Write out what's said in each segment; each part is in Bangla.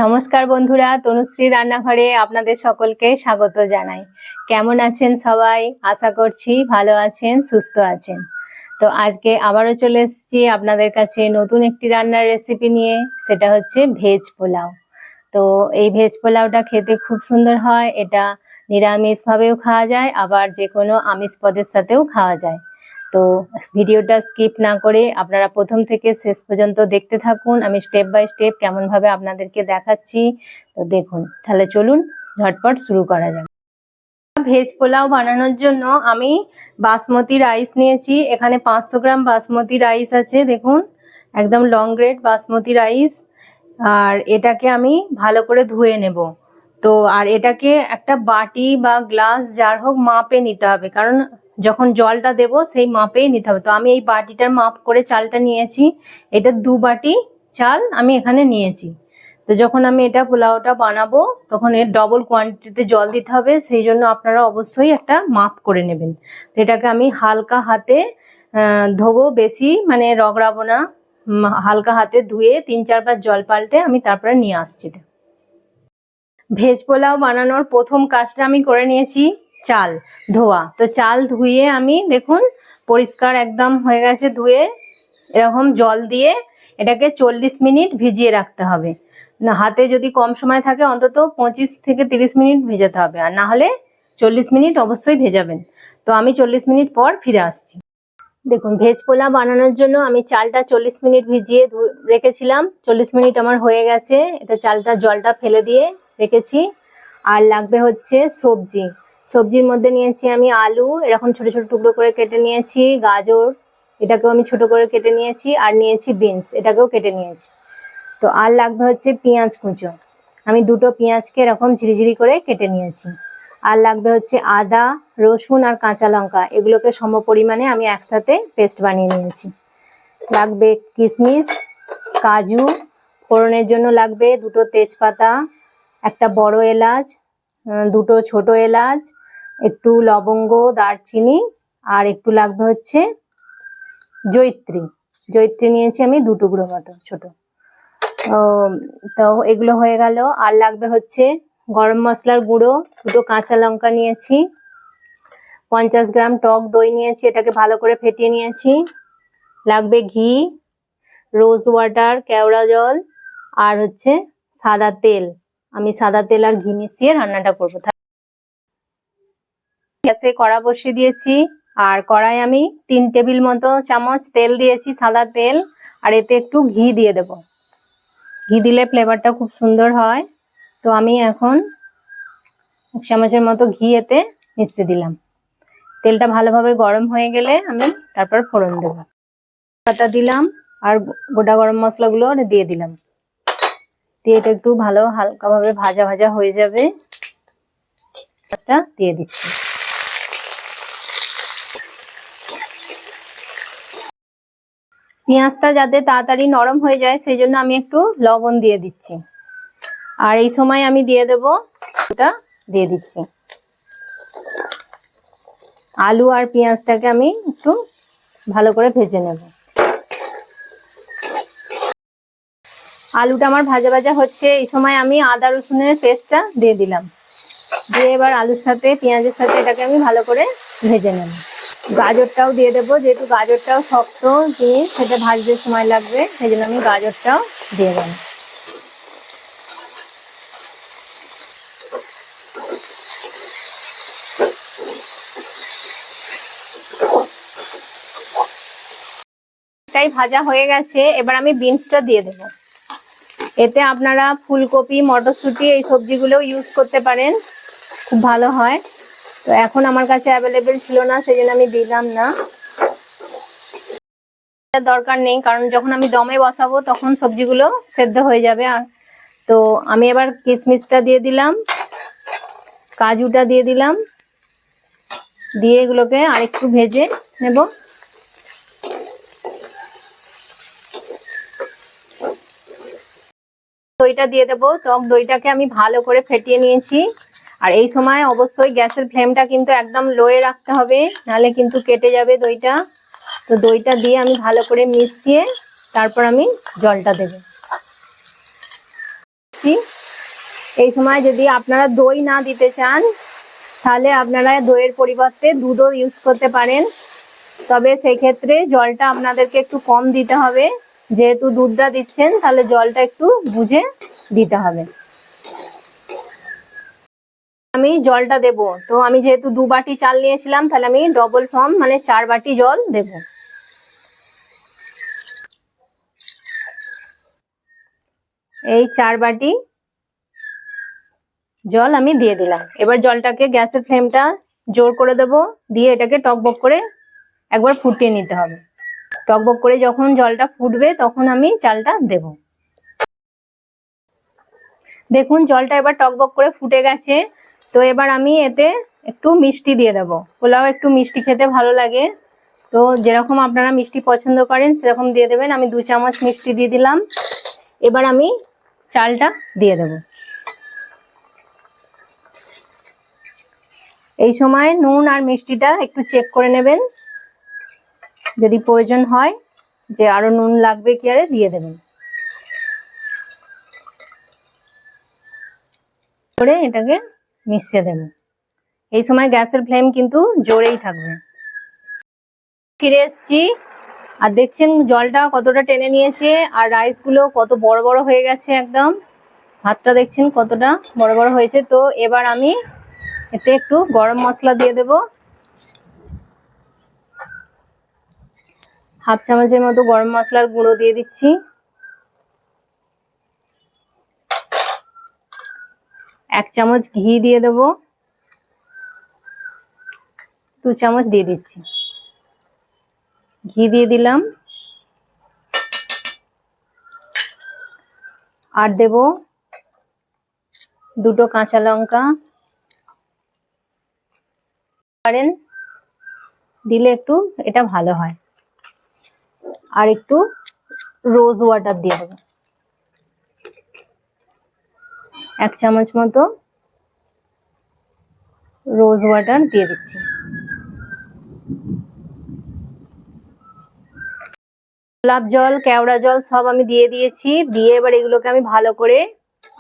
নমস্কার বন্ধুরা, তনুশ্রী রান্নাঘরে আপনাদের সকলকে স্বাগত জানাই। কেমন আছেন সবাই? আশা করছি ভালো আছেন, সুস্থ আছেন। তো আজকে আবারও চলে এসেছি আপনাদের কাছে নতুন একটি রান্নার রেসিপি নিয়ে। সেটা হচ্ছে ভেজ পোলাও। তো এই ভেজ পোলাওটা খেতে খুব সুন্দর হয়। এটা নিরামিষভাবেও খাওয়া যায়, আবার যে কোনো আমিষ পদের সাথেও খাওয়া যায়। তো ভিডিওটা স্কিপ না করে আপনারা প্রথম থেকে শেষ পর্যন্ত দেখতে থাকুন। আমি স্টেপ বাই স্টেপ কেমনভাবে আপনাদেরকে দেখাচ্ছি। তো দেখুন, তাহলে চলুন ঝটপট শুরু করা যাক। ভেজ পোলাও বানানোর জন্য আমি বাসমতি রাইস নিয়েছি। এখানে 500 গ্রাম বাসমতি রাইস আছে। দেখুন, একদম লং গ্রেড বাসমতি রাইস। আর এটাকে আমি ভালো করে ধুয়ে নেব। তো আর এটাকে একটা বাটি বা গ্লাস যার হোক মাপে নিতে হবে, কারণ যখন জলটা দেব সেই মাপেই নিতে হবে। তো আমি এই বাটিটার মাপ করে চালটা নিয়েছি। এটা 2 বাটি চাল আমি এখানে নিয়েছি। তো যখন আমি এটা পোলাওটা বানাবো তখন এর ডবল কোয়ান্টিটিতে জল দিতে হবে, সেই জন্য আপনারা অবশ্যই একটা মাপ করে নেবেন। তো এটাকে আমি হালকা হাতে ধোবো, বেশি মানে রগড়াবো না। হালকা হাতে ধুয়ে 3-4 বার জল পাল্টে আমি তারপরে নিয়ে আসছি। ভেজ পোলাও বানানোর প্রথম কাজটা আমি করে নিয়েছি, চাল ধোয়া। তো চাল ধুয়ে আমি দেখুন পরিষ্কার একদম হয়ে গেছে ধুয়ে। এরকম জল দিয়ে এটাকে 40 মিনিট ভিজিয়ে রাখতে হবে। না, হাতে যদি কম সময় থাকে অন্তত 25 থেকে 30 মিনিট ভেজাতে হবে, আর না হলে 40 মিনিট অবশ্যই ভেজাবেন। তো আমি 40 মিনিট পর ফিরে আসছি। দেখুন, ভেজ পোলাও বানানোর জন্য আমি চালটা 40 মিনিট ভিজিয়ে রেখেছিলাম। 40 মিনিট আমার হয়ে গেছে। এটা চালটা জলটা ফেলে দিয়ে রেখেছি। আর লাগবে হচ্ছে সবজি। সবজির মধ্যে নিয়েছি আমি আলু, এরকম ছোট ছোট টুকরো করে কেটে নিয়েছি। গাজর, এটাকেও আমি ছোট করে কেটে নিয়েছি। আর নিয়েছি বিনস, এটাকেও কেটে নিয়েছি। তো আর লাগবে হচ্ছে পেঁয়াজ কুচো। আমি 2টো পেঁয়াজকে এরকম ঝিরিঝিরি করে কেটে নিয়েছি। আর লাগবে হচ্ছে আদা, রসুন আর কাঁচা লঙ্কা, এগুলোকে সম পরিমাণে আমি একসাথে পেস্ট বানিয়ে নিয়েছি। লাগবে কিশমিশ, কাজু, ফোড়নের জন্য লাগবে 2টো তেজপাতা, একটা বড় এলাচ, 2টো ছোট এলাচ, একটু লবঙ্গ, দারচিনি, আর একটু লাগবে হচ্ছে জয়িত্রী। জয়িত্রী নিয়েছি আমি 2 টুকরো মতো ছোট। তো এগুলো হয়ে গেল। আর লাগবে হচ্ছে গরম মশলার গুঁড়ো, 2টো কাঁচা লঙ্কা নিয়েছি, 50 গ্রাম টক দই নিয়েছি, এটাকে ভালো করে ফেটিয়ে নিয়েছি। লাগবে ঘি, রোজ ওয়াটার, কেওড়া জল, আর হচ্ছে সাদা তেল। আমি সাদা তেল আর ঘি মিশিয়ে রান্নাটা করবো। গ্যাসে কড়া বসিয়ে দিয়েছি। আর কড়াই আমি 3 টেবিল মতো চামচ তেল দিয়েছি, সাদা তেল। আর এতে একটু ঘি দিয়ে দেব। ঘি দিলে ফ্লেভারটা খুব সুন্দর হয়। তো আমি এখন 1 চামচের মতো ঘি এতে মিশিয়ে দিলাম। তেলটা ভালোভাবে গরম হয়ে গেলে আমি তারপর ফোড়ন দেব। পাতা দিলাম আর গোটা গরম মশলাগুলো দিয়ে দিলাম। দিয়ে এটা একটু ভালো হালকাভাবে ভাজা ভাজা হয়ে যাবে। পেঁয়াজটা দিয়ে দিচ্ছি। পেঁয়াজটা যাতে তাড়াতাড়ি নরম হয়ে যায় সেই জন্য আমি একটু লবণ দিয়ে দিচ্ছি। আর এই সময় আমি দিয়ে দেব, ওটা দিয়ে দিচ্ছি। আলু আর পেঁয়াজটাকে আমি একটু ভালো করে ভেজে নেব। আলুটা আমার ভাজা ভাজা হচ্ছে। এই সময় আমি আদা রসুনের পেস্টটা দিয়ে দিলাম। দিয়ে এবার আলুর সাথে পেঁয়াজের সাথে এটাকে আমি ভালো করে ভেজে নেব। গাজরটাও দিয়ে দেবো, যেহেতু গাজরটাও শক্ত জিনিস, সেটা ভাজতে সময় লাগবে, সেই জন্য আমি গাজরটাও দিয়ে দেবো। এটাই ভাজা হয়ে গেছে। এবার আমি বিনসটা দিয়ে দেবো। এতে আপনারা ফুলকপি, মটরশুঁটি এই সবজিগুলোও ইউজ করতে পারেন, খুব ভালো হয়। তো এখন আমার কাছে অ্যাভেলেবেল ছিল না, সেই জন্য আমি দিলাম না। দরকার নেই, কারণ যখন আমি দমে বসাবো তখন সবজিগুলো সেদ্ধ হয়ে যাবে। আর তো আমি এবার কিশমিশটা দিয়ে দিলাম, কাজুটা দিয়ে দিলাম, দিয়ে এগুলোকে আরেকটু ভেজে নেব। দইটা দিয়ে দেবো। টক দইটাকে আমি ভালো করে ফেটিয়ে নিয়েছি। আর এই সময় অবশ্যই গ্যাসের ফ্লেমটা কিন্তু একদম লোয়ে রাখতে হবে, নাহলে কিন্তু কেটে যাবে দইটা। তো দইটা দিয়ে আমি ভালো করে মিশিয়ে তারপর আমি জলটা দেব। দিচ্ছি। এই সময় যদি আপনারা দই না দিতে চান তাহলে আপনারা দইয়ের পরিবর্তে দুধও ইউজ করতে পারেন, তবে সেই ক্ষেত্রে জলটা আপনাদেরকে একটু কম দিতে হবে, যেহেতু দুধটা দিচ্ছেন তাহলে জলটা একটু বুঝে দিতে হবে। আমি জলটা দেব, তো আমি যেহেতু 2 বাটি চাল নিয়েছিলাম তাহলে আমি ডবল ফর্ম মানে 4 বাটি জল দেব। এই 4 বাটি জল আমি দিয়ে দিলাম। এবার জলটাকে গ্যাসের ফ্লেমটা জোর করে দেব, দিয়ে এটাকে টকবক করে একবার ফুটিয়ে নিতে হবে। টকবক করে যখন জলটা ফুটবে তখন আমি চালটা দেব। দেখুন জলটা এবার টকবক করে ফুটে গেছে। তো এবার আমি এতে একটু মিষ্টি দিয়ে দেবো। পোলাও একটু মিষ্টি খেতে ভালো লাগে, তো যেরকম আপনারা মিষ্টি পছন্দ করেন সেরকম দিয়ে দেবেন। আমি 2 চামচ মিষ্টি দিয়ে দিলাম। এবার আমি চালটা দিয়ে দেব। এই সময় নুন আর মিষ্টিটা একটু চেক করে নেবেন, যদি প্রয়োজন হয় যে আরো নুন লাগবে কি আরে দিয়ে দেবেন। করে এটাকে মিশিয়ে দেবেন। এই সময় গ্যাসের ফ্লেম কিন্তু জোরেই থাকবে। ফিরে এসছি, আর দেখছেন জলটা কতটা টেনে নিয়েছে আর রাইসগুলো কত বড় বড় হয়ে গেছে, একদম ভাতটা দেখছেন কতটা বড় বড় হয়েছে। তো এবার আমি এতে একটু গরম মশলা দিয়ে দেব, 1/2 চামচের মতো গরম মশলার গুঁড়ো দিয়ে দিচ্ছি। 1 চামচ ঘি দিয়ে দেব, 2 চামচ দিয়ে দিচ্ছি। ঘি দিয়ে দিলাম, আর দেব 2টো কাঁচা লঙ্কা। পারেন দিলে একটু এটা ভালো হয়। আর একটু রোজ ওয়াটার দিয়ে দেবো, 1 চামচ মতো রোজ ওয়াটার দিয়ে দিচ্ছি। গোলাপ জল, কেওড়া জল সব আমি দিয়ে দিয়েছি। দিয়ে এবার এগুলোকে আমি ভালো করে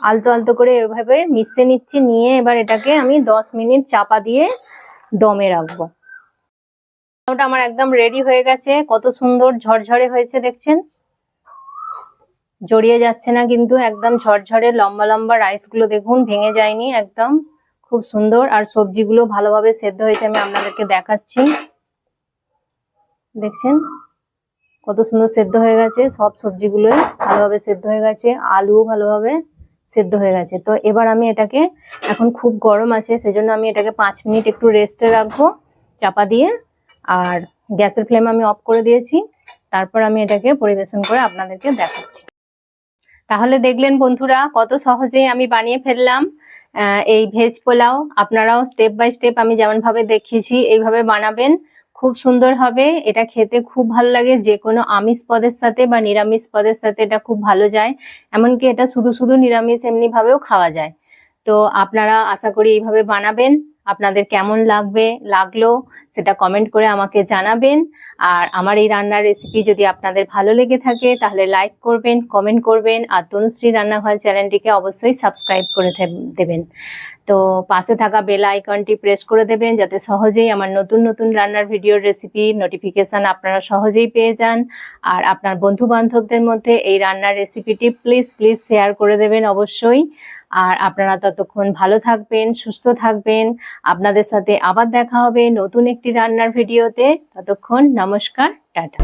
আলতো আলতো করে এভাবে মিশিয়ে নিচ্ছি। নিয়ে এবার এটাকে আমি 10 মিনিট চাপা দিয়ে দমে রাখবো। ওটা আমার একদম রেডি হয়ে গেছে। কত সুন্দর ঝরঝরে হয়েছে দেখছেন, জড়িয়ে যাচ্ছে না কিন্তু, একদম ঝরঝরে লম্বা লম্বা রাইসগুলো দেখুন ভেঙে যায়নি, একদম খুব সুন্দর। আর সবজিগুলো ভালোভাবে সেদ্ধ হয়েছে, আমি আপনাদেরকে দেখাচ্ছি। দেখছেন কত সুন্দর সেদ্ধ হয়ে গেছে, সব সবজিগুলোই ভালোভাবে সেদ্ধ হয়ে গেছে, আলুও ভালোভাবে সেদ্ধ হয়ে গেছে। তো এবার আমি এটাকে, এখন খুব গরম আছে সেজন্য আমি এটাকে 5 মিনিট একটু রেস্টে রাখবো চাপা দিয়ে। আর গ্যাসের ফ্লেম আমি অফ করে দিয়েছি। তারপর আমি এটাকে পরিবেশন করে আপনাদেরকে দেখাচ্ছি। তাহলে দেখলেন বন্ধুরা কত সহজেই আমি বানিয়ে ফেললাম এই ভেজ পোলাও। আপনারাও স্টেপ বাই স্টেপ আমি যেমন ভাবে দেখিয়েছি এইভাবে বানাবেন, খুব সুন্দর হবে। এটা খেতে খুব ভালো লাগে, যে কোনো আমিষ পদের সাথে বা নিরামিষ পদের সাথে এটা খুব ভালো যায়। এমনকি এটা শুধু শুধু নিরামিষ এমনি ভাবেও খাওয়া যায়। তো আপনারা আশা করি এইভাবে বানাবেন। আপনাদের কেমন লাগলো সেটা কমেন্ট করে আমাকে জানাবেন। আর আমার এই রান্নার রেসিপি যদি আপনাদের ভালো লেগে থাকে তাহলে লাইক করবেন, কমেন্ট করবেন, আর তনুশ্রী রান্নাঘর চ্যানেলটিকে অবশ্যই সাবস্ক্রাইব করে দেবেন। তো পাশে থাকা বেল আইকনটি প্রেস করে দেবেন, যাতে সহজেই আমার নতুন নতুন রান্নার ভিডিওর রেসিপি নোটিফিকেশান আপনারা সহজেই পেয়ে যান। আর আপনার বন্ধু বান্ধবদের মধ্যে এই রান্নার রেসিপিটি প্লিজ শেয়ার করে দেবেন অবশ্যই। আর আপনারা ততক্ষণ ভালো থাকবেন, সুস্থ থাকবেন। আপনাদের সাথে আবার দেখা হবে নতুন একটি রান্নার ভিডিওতে। ততক্ষণ নমস্কার, টাটা।